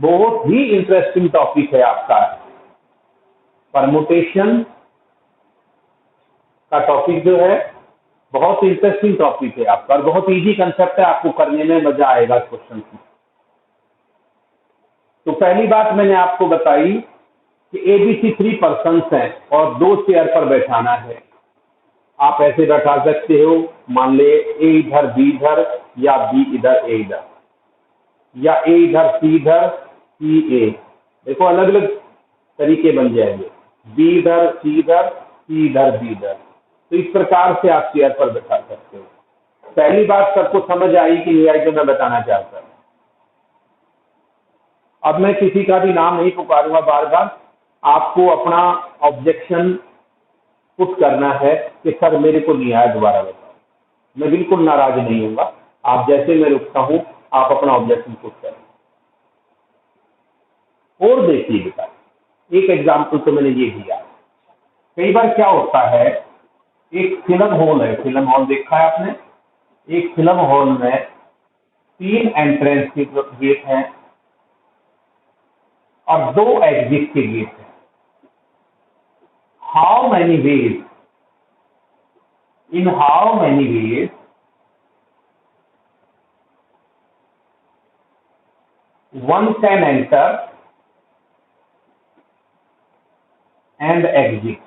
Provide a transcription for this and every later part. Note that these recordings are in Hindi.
बहुत ही इंटरेस्टिंग टॉपिक है आपका। परमुटेशन का टॉपिक जो है बहुत इंटरेस्टिंग टॉपिक है आपका और बहुत इजी कंसेप्ट है, आपको करने में मजा आएगा इस क्वेश्चन की। तो पहली बात मैंने आपको बताई कि एबीसी 3 पर्सन्स हैं और 2 चेयर पर बैठाना है। आप ऐसे बैठा सकते हो, मान ले ए इधर बी इधर या बी इधर ए इधर, या ए इधर सी इधर सी ए। देखो अलग अलग तरीके बन जाएंगे, बी इधर सी इधर सी इधर बी इधर। तो इस प्रकार से आप चेयर पर बैठा सकते हो। पहली बात सबको समझ आई कि नहीं आई जो मैं बताना चाहता हूं। अब मैं किसी का भी नाम नहीं पुकारूंगा बार बार, आपको अपना ऑब्जेक्शन पुट करना है कि सर मेरे को नहीं आया, दोबारा बताओ। मैं बिल्कुल नाराज नहीं होऊंगा, आप जैसे मैं रुकता हूं आप अपना ऑब्जेक्शन पुट करें। और देखिए बेटा, एक एग्जाम्पल तो मैंने ये दिया। कई बार क्या होता है, एक फिल्म हॉल है, फिल्म हॉल देखा है आपने? एक फिल्म हॉल में 3 एंट्रेंस के गेट हैं और 2 एग्जिट के गेट हैं। How many ways, in how many ways one can enter and exit?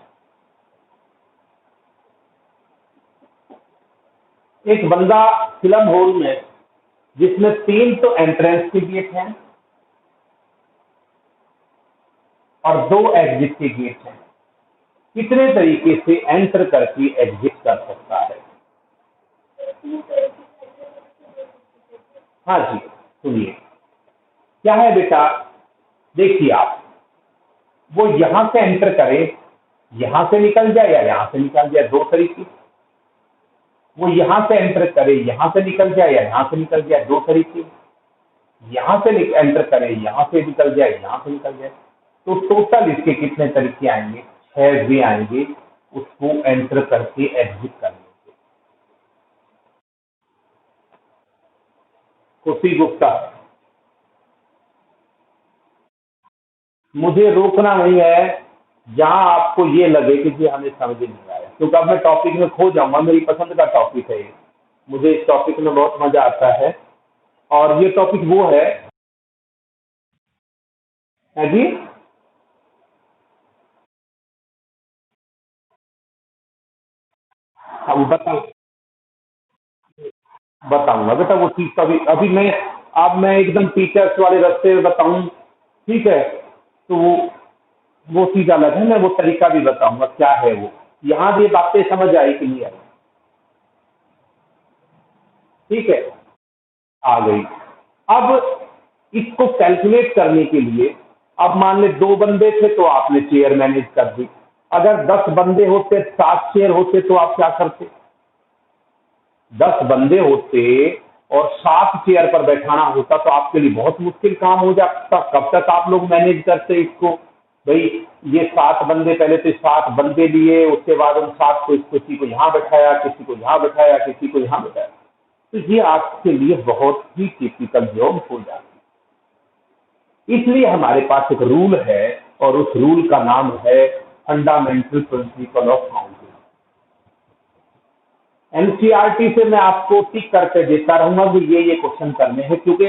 एक बंदा फिल्म हॉल में जिसमें 3 तो एंट्रेंस के गेट हैं और 2 एग्जिट के गेट हैं, कितने तरीके से एंटर करके एग्जिट कर सकता है? हाँ जी सुनिए, क्या है बेटा, देखिए आप, वो यहां से एंटर करे, यहां से निकल जाए या यहां से निकल जाए, 2 तरीके। वो यहां से एंटर करे, यहां से निकल जाए या यहां से निकल जाए, 2 तरीके। यहां से एंटर करे, यहां से निकल जाए, यहां से निकल जाए। तो टोटल इसके कितने तरीके आएंगे? 6 वे आएंगे उसको एंटर करके एग्जिट करने के। खुशी गुप्ता, मुझे रोकना नहीं है जहां आपको ये लगे कि जी हमें समझ नहीं आया, क्योंकि अब मैं टॉपिक में खो जाऊंगा। मेरी पसंद का टॉपिक है ये, मुझे इस टॉपिक में बहुत मजा आता है। और ये टॉपिक वो है जी, अब बताऊंगा बेटा वो चीज। अभी अभी मैं, अब मैं एकदम टीचर्स वाले रास्ते में बताऊं, ठीक है? तो वो चीज अलग है, मैं वो तरीका भी बताऊंगा क्या है वो। यहाँ भी बातें समझ आई कि नहीं आई? ठीक है, आ गई। अब इसको कैलकुलेट करने के लिए, अब मान ले 2 बंदे थे तो आपने चेयर मैनेज कर दी। अगर 10 बंदे होते, 7 चेयर होते तो आप क्या करते? 10 बंदे होते और 7 चेयर पर बैठाना होता तो आपके लिए बहुत मुश्किल काम हो जाता। कब तक आप लोग मैनेज करते इसको? भाई ये 7 बंदे, पहले तो 7 बंदे लिए, उसके बाद उन 7 को, किसी को यहाँ बैठाया, किसी को यहाँ बैठाया, किसी को यहाँ बैठाया। तो ये आपके लिए बहुत ही टिपिकल जॉब हो जाती है। इसलिए हमारे पास एक रूल है और उस रूल का नाम है fundamental principle of counting. NCERT से मैं आपको टिक करके देता रहूंगा कि ये क्वेश्चन करने हैं, क्योंकि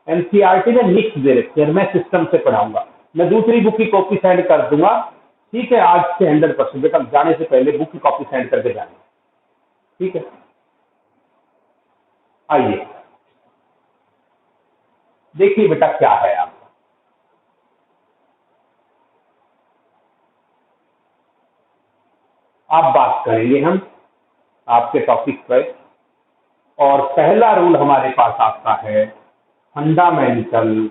एनसीईआरटी में लिस्ट दे रखे हैं, मैं सिस्टम से पढ़ाऊंगा। मैं दूसरी बुक की कॉपी सेंड कर दूंगा, ठीक है? आज से 100% बेटा, जाने से पहले बुक की कॉपी सेंड करके जाना, ठीक है? आइए देखिए बेटा क्या है आपका। आप बात करेंगे हम आपके टॉपिक पर, और पहला रूल हमारे पास आपका है fundamental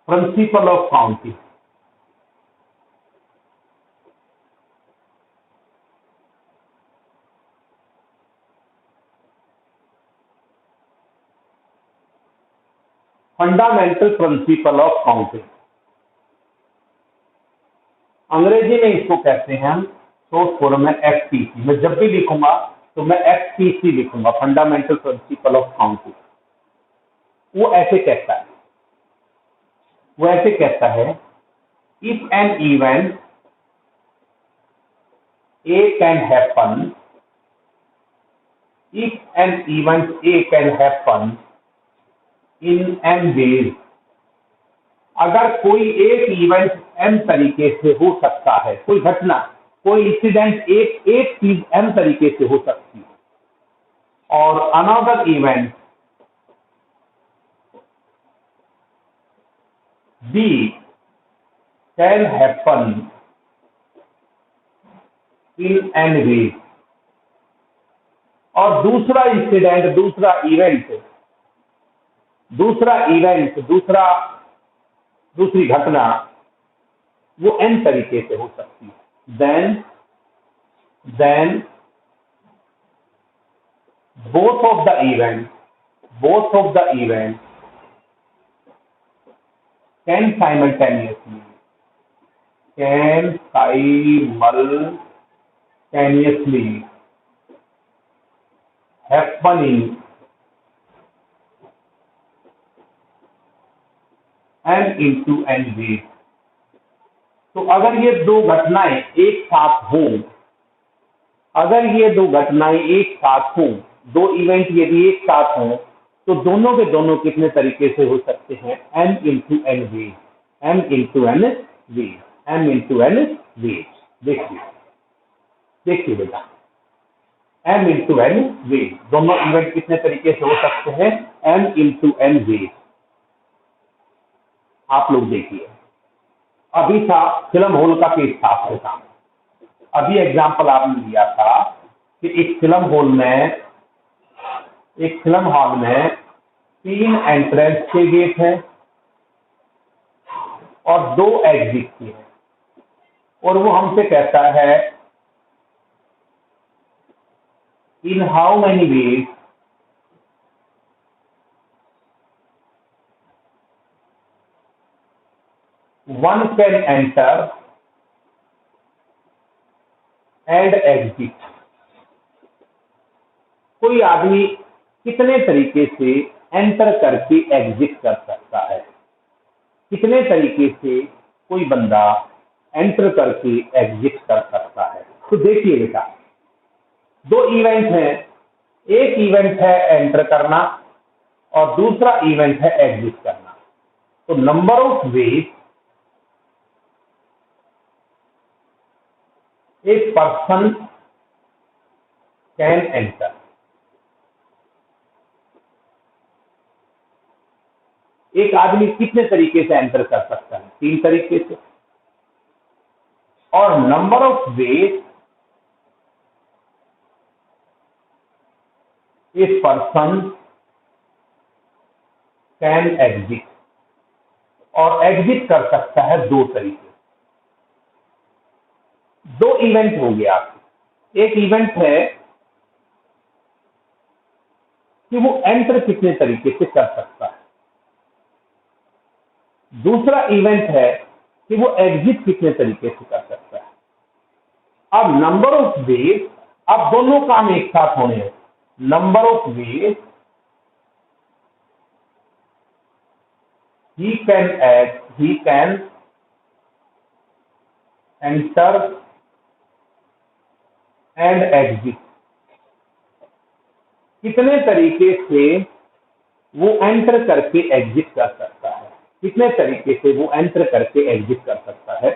principle of counting. Fundamental principle of counting, अंग्रेजी में इसको कहते हैं हम शॉर्ट फॉर्म में एफपीसी। मैं जब भी लिखूंगा तो मैं एफपीसी लिखूंगा, फंडामेंटल प्रिंसिपल ऑफ काउंटिंग। वो ऐसे कहता है if an event A can happen, if an event A can happen in n ways, अगर कोई एक इवेंट n तरीके से हो सकता है, कोई घटना, कोई इंसिडेंट एक चीज n तरीके से हो सकती है, और another event B can happen in n ways, और दूसरा इंसिडेंट, दूसरी घटना वो n तरीके से हो सकती है, then both of the events can simultaneously happening n into n ways। तो अगर ये दो घटनाएं एक साथ हों, दो इवेंट यदि एक साथ हों, तो दोनों के दोनों कितने तरीके से हो सकते हैं? n into n ways। देखिए बेटा, m into n ways, दोनों इवेंट कितने तरीके से हो सकते हैं? m into n ways। आप लोग देखिए, अभी था फिल्म हॉल का केस था आपके सामने। अभी एग्जाम्पल आपने दिया था कि एक फिल्म हॉल में 3 एंट्रेंस के गेट हैं और 2 एग्जिट के हैं, और वो हमसे कहता है in how many ways one can enter and exit। कोई आदमी कितने तरीके से एंटर करके एग्जिट कर सकता है? कितने तरीके से कोई बंदा एंटर करके एग्जिट कर सकता है? तो देखिए बेटा, 2 इवेंट हैं, एक इवेंट है एंटर करना और दूसरा इवेंट है एग्जिट करना। तो number of ways a person can enter, एक आदमी कितने तरीके से एंटर कर सकता है? 3 तरीके से। और number of ways a person can exit, और एग्जिट कर सकता है 2 तरीके। 2 इवेंट हो गया आपके। एक इवेंट है कि वो एंटर कितने तरीके से कर सकता है, दूसरा इवेंट है कि वो एग्जिट कितने तरीके से कर सकता है। अब नंबर ऑफ वेज, अब दोनों काम एक साथ होने हैं। Number of ways he can enter and exit, कितने तरीके से वो एंटर करके एग्जिट कर सकता है, कितने तरीके से वो एंटर करके एग्जिट कर सकता है।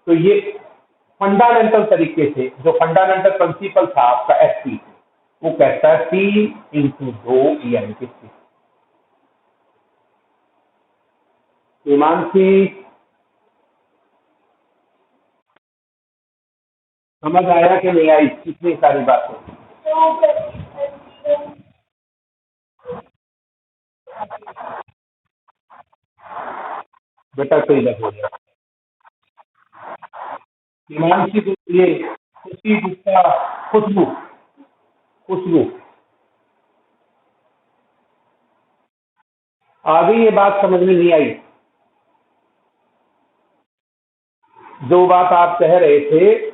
तो ये फंडामेंटल तरीके से, जो फंडामेंटल प्रिंसिपल था आपका एसपी, वो कहता है 3 into 2 यानी कि 6। हिमांशी, समझ आया कि नहीं आई? कितनी सारी बातें। बेटा कोई लग हो गया। हिमांशी को ये खुशी, गुस्सा, खुशबू आगे ये बात समझ में नहीं आई? जो बात आप कह रहे थे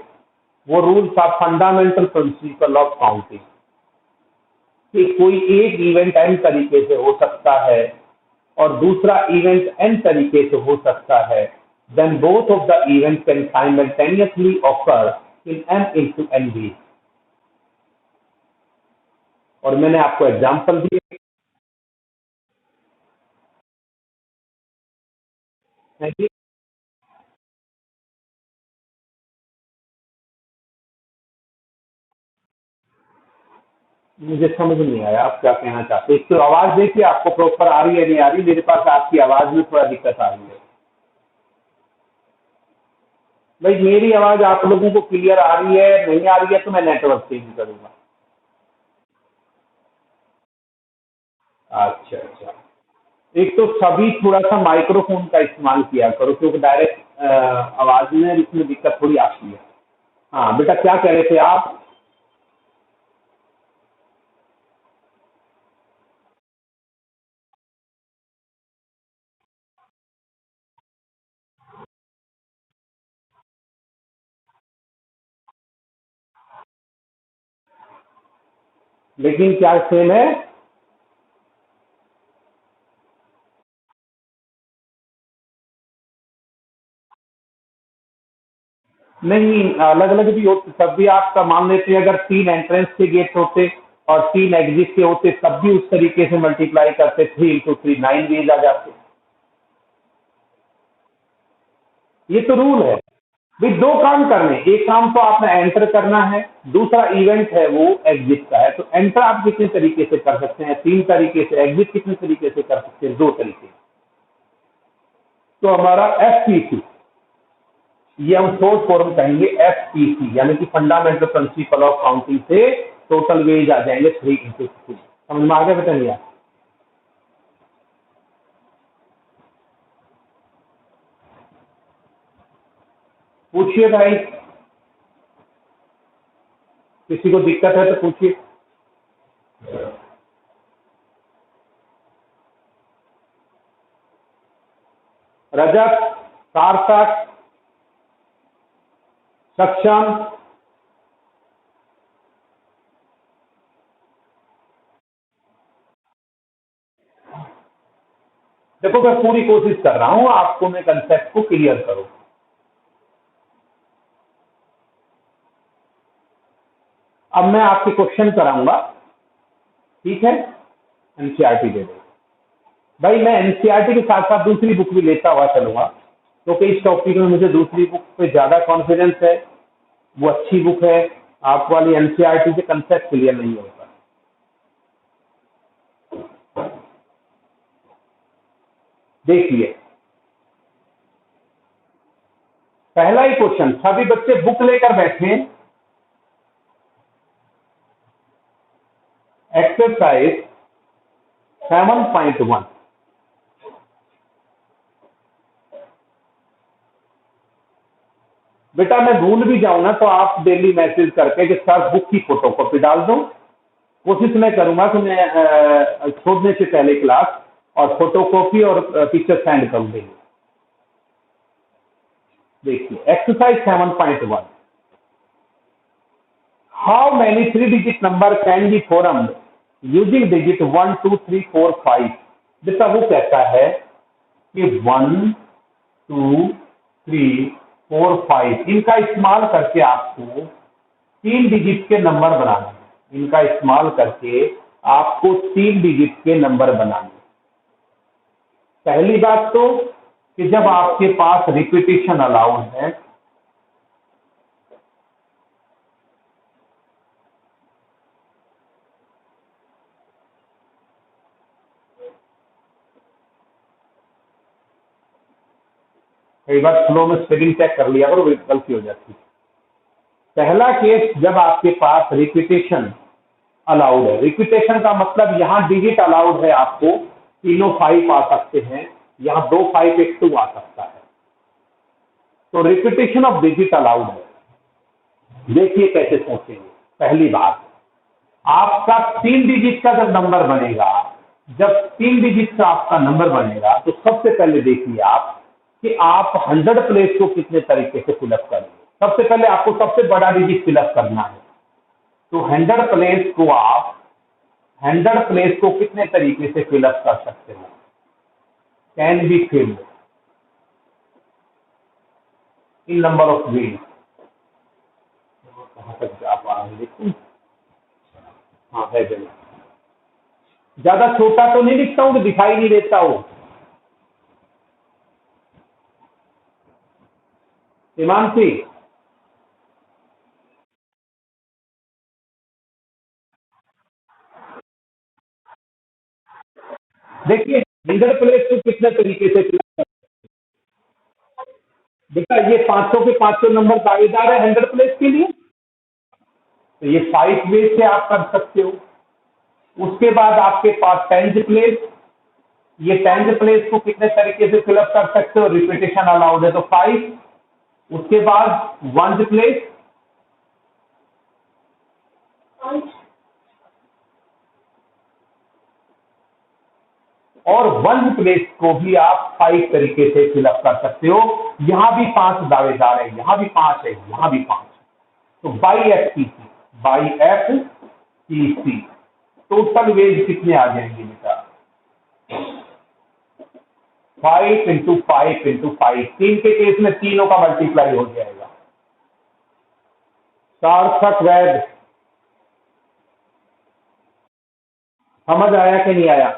वो rules of fundamental principle of counting, कि कोई एक इवेंट n तरीके से हो सकता है और दूसरा इवेंट n तरीके से हो सकता है, then both of the events can simultaneously occur in m into n ways। और मैंने आपको एग्जांपल दिए हैं कि मुझे समझ नहीं आया आप क्या कहना चाहते हैं। एक तो आवाज देखिए आपको प्रॉपर आ रही है नहीं आ रही, मेरे पास आपकी आवाज में थोड़ा दिक्कत आ रही है। भाई मेरी आवाज आप लोगों को क्लियर आ रही है नहीं आ रही है तो मैं नेटवर्क चेंज करूंगा। अच्छा अच्छा, एक तो सभी थोड़ा सा माइक्रोफोन का इस्तेमाल किया करो क्योंकि डायरेक्ट आवाज में इसमें दिक्कत थोड़ी आती है। हाँ बेटा क्या कह रहे थे आप? लेकिन क्या सेम है? नहीं अलग अलग भी होते, तब भी आपका मान लेते हैं अगर 3 एंट्रेंस के गेट होते और 3 एग्जिट के होते तब भी उस तरीके से मल्टीप्लाई करते, 3 into 3 9 वेज आ जाते। ये तो रूल है। भाई दो काम करने, एक काम तो आपने एंटर करना है, दूसरा इवेंट है वो एग्जिट का है। तो एंटर आप कितने तरीके से कर सकते हैं? 3 तरीके से। एग्जिट कितने तरीके से कर सकते हैं? 2 तरीके। तो हमारा एफपीसी, ये हम शॉर्ट फॉर्म कहेंगे एफपीसी, यानी कि फंडामेंटल प्रिंसिपल ऑफ काउंटिंग से टोटल वेज आ जाएंगे 3 into 3। समझ में आ गया बेटा नहीं? पूछिए भाई, किसी को दिक्कत है तो पूछिए। रजत, सार्थक, सक्षम, देखो मैं पूरी कोशिश कर रहा हूं आपको मैं कंसेप्ट को क्लियर करूं। अब मैं आपके क्वेश्चन कराऊंगा, ठीक है? एनसीईआरटी दे दो भाई। मैं एनसीईआरटी के साथ साथ दूसरी बुक भी लेता हुआ चलूंगा क्योंकि इस टॉपिक में मुझे दूसरी बुक पे ज्यादा कॉन्फिडेंस है। वो अच्छी बुक है, आप वाली एनसीईआरटी से कंसेप्ट क्लियर नहीं होता। देखिए पहला ही क्वेश्चन, सभी बच्चे बुक लेकर बैठे। एक्सरसाइज 7.1। बेटा मैं भूल भी जाऊं ना तो आप डेली मैसेज करके कि सर बुक की फोटोकॉपी डाल दो। कोशिश मैं करूंगा कि मैं छोड़ने से पहले क्लास और फोटोकॉपी और पिक्चर सेंड कर देंगे। देखिए exercise 7.1, how many 3 digit number can be formed using digit 1 2 3 4 5। बेटा वो कहता है कि 1 2 3 4 5 इनका इस्तेमाल करके आपको 3 डिजिट के नंबर बनाना है। इनका इस्तेमाल करके आपको 3 डिजिट के नंबर बनाने। पहली बात तो कि जब आपके पास रिपीटिशन अलाउड है, कई बार फ्लो में स्पेलिंग चेक कर लिया करो, गलती हो जाती है। पहला केस जब आपके पास रिपीटेशन अलाउड है। रिपीटेशन का मतलब यहाँ डिजिट अलाउड है, आपको तीनों 5 आ सकते हैं, यहाँ 2 5 1 2 आ सकता है। तो रिपीटेशन ऑफ डिजिट अलाउड है। देखिए कैसे सोचेंगे। पहली बात, आपका 3 डिजिट का जब नंबर बनेगा, जब 3 डिजिट का आपका नंबर बनेगा तो सबसे पहले देखिए आप कि आप 100 प्लेस को कितने तरीके से फिलअप करेंगे। सबसे पहले आपको सबसे बड़ा डिजिट फिलअप करना है। तो 100 प्लेस को कितने तरीके से फिलअप कर सकते हो? Can be filled in number of ways. कहां तक जा पा रहे हैं देखो। हाँ है जरूर। ज्यादा छोटा तो नहीं लिखता हूँ कि दिखाई नहीं देता हो। हिमांशी, देखिए 100 प्लेस को कितने तरीके से fill up बेटा ये 500 के 500 नंबर दावेदार है 100 प्लेस के लिए, तो ये 5 वे से आप कर सकते हो। उसके बाद आपके पास 10th प्लेस, ये 10th प्लेस को कितने तरीके से फिलअप कर सकते हो, रिपीटेशन अलाउड है तो 5। उसके बाद 1st प्लेस, और 1st प्लेस को भी आप 5 तरीके से फिलअप कर सकते हो। यहां भी 5 दावेदार है, यहां भी 5 है, यहां भी 5 है। तो by F T C total ways कितने आ जाएंगे बेटा? 5 × 5 × 5। 3 के केस में तीनों का मल्टीप्लाई हो जाएगा। सार्थक वैध, समझ आया कि नहीं आया?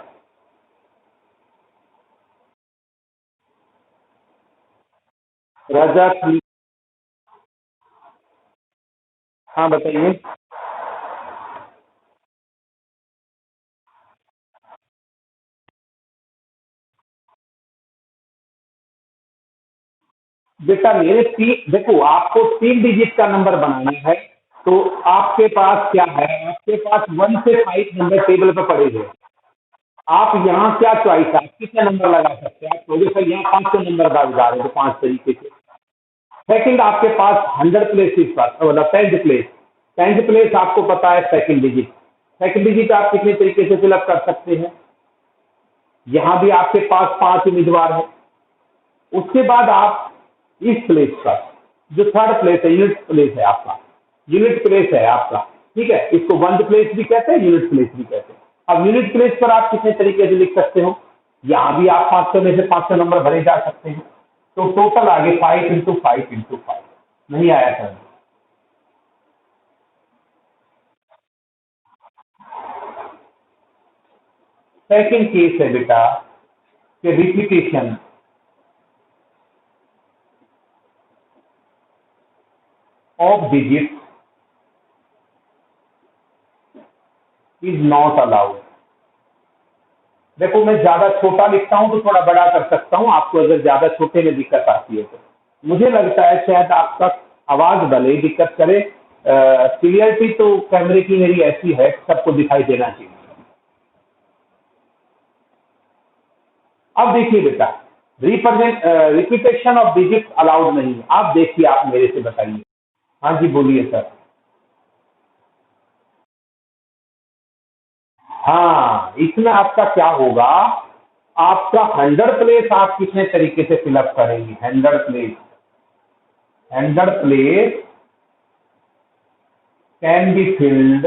रजत, हाँ बताइए। बेटा मेरे तीन, देखो आपको 3 डिजिट का नंबर बनाना है, तो आपके पास क्या है, आपके पास 1 से 5 नंबर टेबल पर पड़े हुए हैं। आप यहाँ क्या चॉइस है, आप कितने नंबर लगा सकते हैं? आप कहोगे सर यहाँ 500 नंबर दावेदार है तो 5 तरीके से। सेकंड आपके पास 100 प्लेसेस पर, मतलब 10th प्लेस। 10th प्लेस आपको पता है सेकंड डिजिट। सेकंड डिजिट आप कितने तरीके से फिलअप कर सकते हैं? यहां भी आपके पास 5 उम्मीदवार है। उसके बाद आप इस प्लेस पर, जो 3rd प्लेस है, यूनिट प्लेस है आपका, यूनिट प्लेस है आपका, ठीक है, इसको 1st प्लेस भी कहते हैं, यूनिट प्लेस भी कहते हैं। अब यूनिट प्लेस पर आप कितने तरीके से लिख सकते हो? यहां भी आप 500 में से 500 नंबर भरे जा सकते हैं। तो टोटल आगे 5 × 5 × 5। नहीं आया सर? सेकंड केस है बेटा कि repetition of digit is not allowed. देखो मैं ज्यादा छोटा लिखता हूं तो थोड़ा बड़ा कर सकता हूं, आपको अगर ज्यादा छोटे में दिक्कत आती है तो। मुझे लगता है शायद आपका आवाज भले ही दिक्कत करे, क्लियरिटी तो कैमरे की मेरी ऐसी है सबको दिखाई देना चाहिए। अब देखिए बेटा, रिपीटेशन ऑफ डिजिट अलाउड नहीं है। आप देखिए, आप मेरे से बताइए। हाँ जी बोलिए सर। हाँ, इसमें आपका क्या होगा, आपका 100 प्लेस आप कितने तरीके से फिलअप करेंगे? 100 place, 100 place can be filled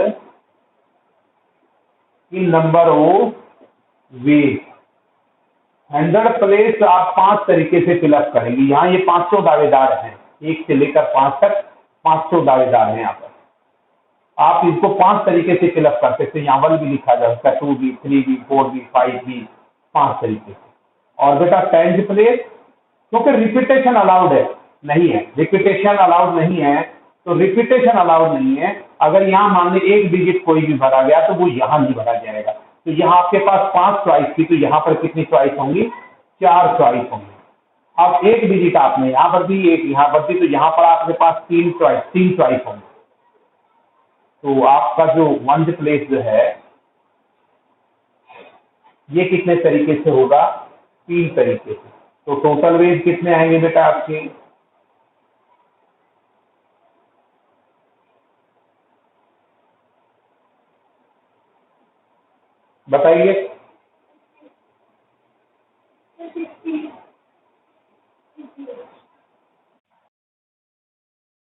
in number of ways. 100 place आप 5 तरीके से फिलअप करेंगे। यहाँ ये 500 दावेदार हैं, 1 से लेकर 5 तक 500 दावेदार हैं यहाँ पर। आप इसको 5 तरीके से फिलअप कर सकते हैं। यहाँ 1 भी लिखा जा सकता है, 2 भी, 3 भी, 4 भी, 5 भी, 5 तरीके से। और बेटा 10th प्लेस, क्योंकि रिपीटेशन अलाउड है नहीं है, रिपीटेशन अलाउड नहीं है, तो रिपीटेशन अलाउड नहीं है। अगर यहाँ मान ली 1 डिजिट कोई भी भरा गया तो वो यहाँ नहीं भरा जाएगा। तो यहाँ आपके पास 5 चॉइस थी, तो यहाँ पर कितनी चॉइस होंगी? 4 चॉइस होंगी। अब 1 डिजिट आपने यहाँ पर दी, 1 यहाँ पर दी, तो यहाँ पर आपके पास 3 चॉइस होंगी। तो आपका जो 1st प्लेस जो है ये कितने तरीके से होगा? 3 तरीके से। तो टोटल वेज कितने आएंगे बेटा आपके? बताइए।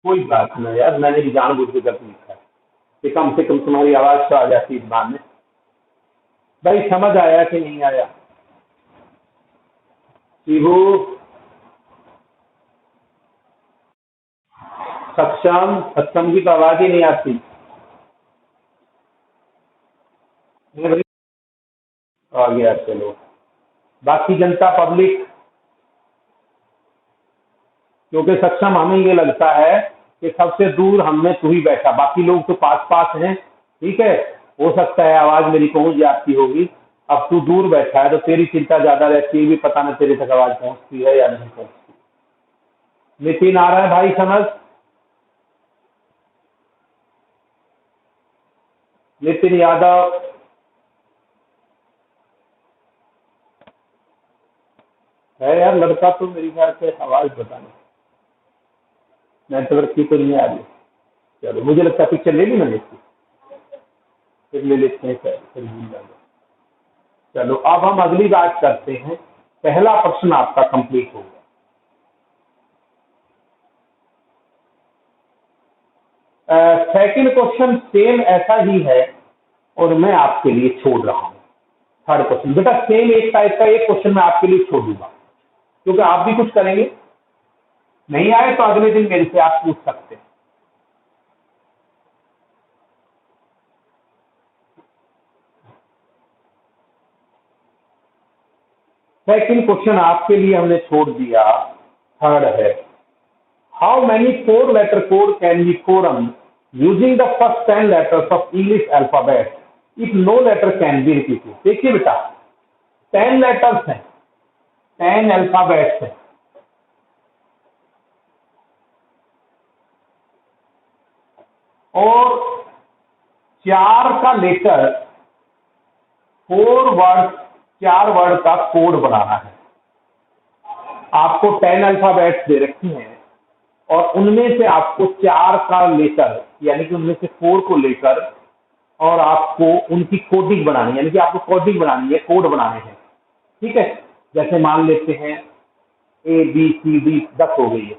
कोई बात नहीं यार, मैंने भी जानबूझ के गलत लिखा है कि कम से कम तुम्हारी आवाज तो आ जाती इस बार में। भाई समझ आया कि नहीं आया? शिवू, सक्षम, सक्षम की तो आवाज ही नहीं आती। नहीं भाई, आ गया, चलो। बाकी जनता पब्लिक, क्योंकि सक्षम हमें ये लगता है कि सबसे दूर हमें तू ही बैठा, बाकी लोग तो पास पास हैं, ठीक है, हो सकता है आवाज मेरी पहुंच जाती होगी। अब तू दूर बैठा है तो तेरी चिंता ज्यादा रहती है, भी पता ना तेरे तक आवाज पहुंचती है या नहीं पहुंचती। नितिन आ रहा है भाई समझ? नितिन यादव, है यार लड़का तो मेरी ख्याल से आवाज बताने, नेटवर्क की तो नहीं आ रही। चलो, मुझे लगता है पिक्चर ले ली मैंने इसकी, फिर ले लेते हैं, फिर भूल जाएंगे। चलो, अब हम अगली बात करते हैं। पहला प्रश्न आपका कंप्लीट हो गया। सेकंड क्वेश्चन सेम ऐसा ही है और मैं आपके लिए छोड़ रहा हूं। थर्ड क्वेश्चन बेटा सेम एक टाइप का एक क्वेश्चन मैं आपके लिए छोड़ दूंगा, क्योंकि आप भी कुछ करेंगे, नहीं आए तो अगले दिन मेरे से आप पूछ सकते हैं। सेकंड क्वेश्चन आपके लिए हमने छोड़ दिया, थर्ड है, how many 4-letter code can be formed using the first 10 letters of English alphabet if no letter can be repeated. देखिए बेटा, 10 लेटर्स हैं, 10 अल्फाबेट्स हैं, और 4 का लेटर 4 वर्ड का कोड बनाना है। आपको 10 अल्फाबेट्स दे रखी हैं और उनमें से आपको 4 का लेकर, यानी कि उनमें से 4 को लेकर, और आपको उनकी कोडिंग बनानी है, यानी कि आपको कोडिंग बनानी है, कोड बनाने हैं, ठीक है। जैसे मान लेते हैं ABCD 10 हो गई है,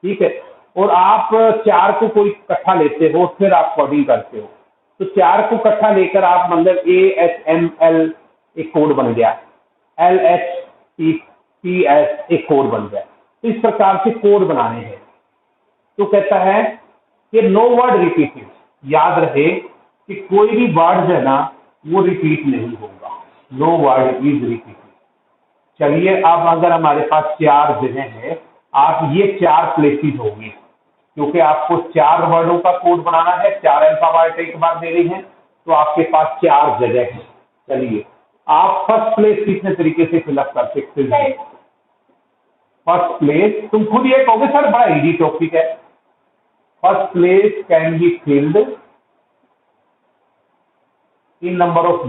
ठीक है, और आप 4 को कोई इकट्ठा लेते हो, फिर आप कोडिंग करते हो, तो 4 को इकट्ठा लेकर आप मतलब AHML एक कोड बन गया, LHPPS एक कोड बन गया। तो इस प्रकार से कोड बनाने हैं। तो कहता है कि नो वर्ड रिपीटेड, याद रहे कि कोई भी वर्ड जो है ना वो रिपीट नहीं होगा, नो वर्ड इज रिपीटेड। चलिए, अब अगर हमारे पास 4 जगह है, आप ये 4 प्लेसेस होंगी, क्योंकि आपको 4 वर्डों का कोड बनाना है, 4 अल्फाबेट एक बार दे रही हैं, तो आपके पास 4 जगह है। चलिए, आप फर्स्ट प्लेस कितने तरीके से फिलअप कर सकते हैं? फर्स्ट प्लेस तुम खुद ये कहोगे सर बड़ा इजी टॉपिक है। First place can be filled in number of